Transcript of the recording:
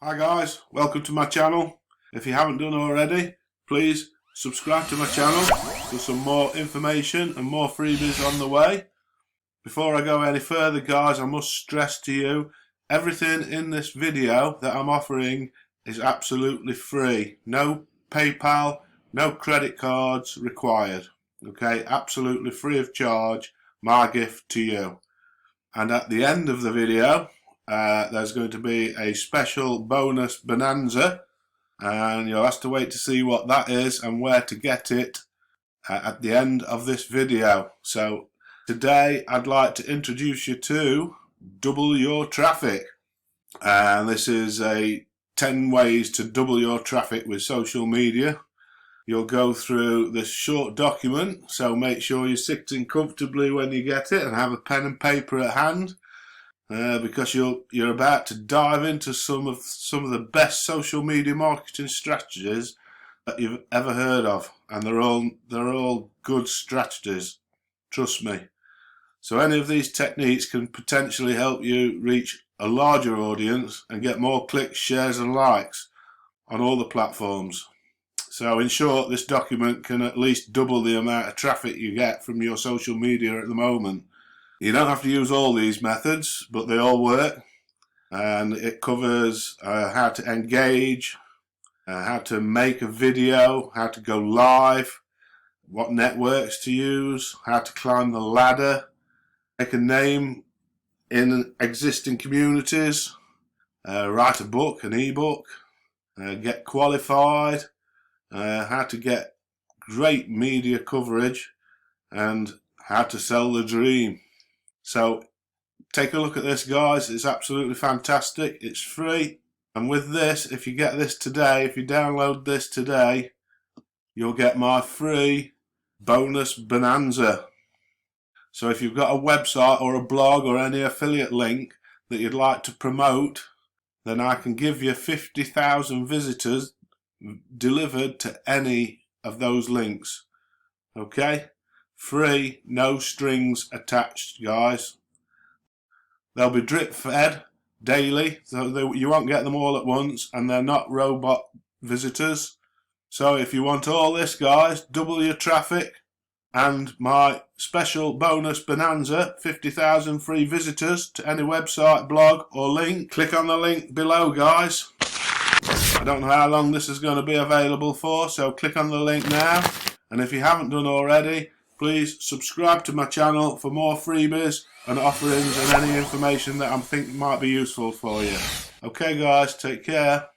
Hi guys, welcome to my channel. If you haven't done already, please subscribe to my channel for some more information and more freebies on the way. Before I go any further guys, I must stress to you, everything in this video that I'm offering is absolutely free. No PayPal, no credit cards required. Okay, absolutely free of charge, my gift to you. And at the end of the video, there's going to be a special bonus bonanza, and you'll have to wait to see what that is and where to get it at the end of this video. So today I'd like to introduce you to Double Your Traffic, and this is a 10 ways to double your traffic with social media. You'll go through this short document, so make sure you're sitting comfortably when you get it and have a pen and paper at hand. Because you're about to dive into some of the best social media marketing strategies that you've ever heard of, and they're all good strategies, trust me. So any of these techniques can potentially help you reach a larger audience and get more clicks, shares and likes on all the platforms. So in short, this document can at least double the amount of traffic you get from your social media at the moment. You don't have to use all these methods, but they all work, and it covers how to engage, how to make a video, how to go live, what networks to use, how to climb the ladder, make a name in existing communities, write a book, an ebook, get qualified, how to get great media coverage, and how to sell the dream. So take a look at this guys, it's absolutely fantastic, it's free, and with this, if you get this today, if you download this today, you'll get my free bonus bonanza. So if you've got a website or a blog or any affiliate link that you'd like to promote, then I can give you 50,000 visitors delivered to any of those links. Okay? Free, no strings attached, guys. They'll be drip fed daily, so you won't get them all at once, and they're not robot visitors. So if you want all this, guys, double your traffic and my special bonus bonanza, 50,000 free visitors to any website, blog or link, click on the link below, guys. I don't know how long this is going to be available for, so click on the link now. And if you haven't done already, please subscribe to my channel for more freebies and offerings and any information that I think might be useful for you. Okay guys, take care.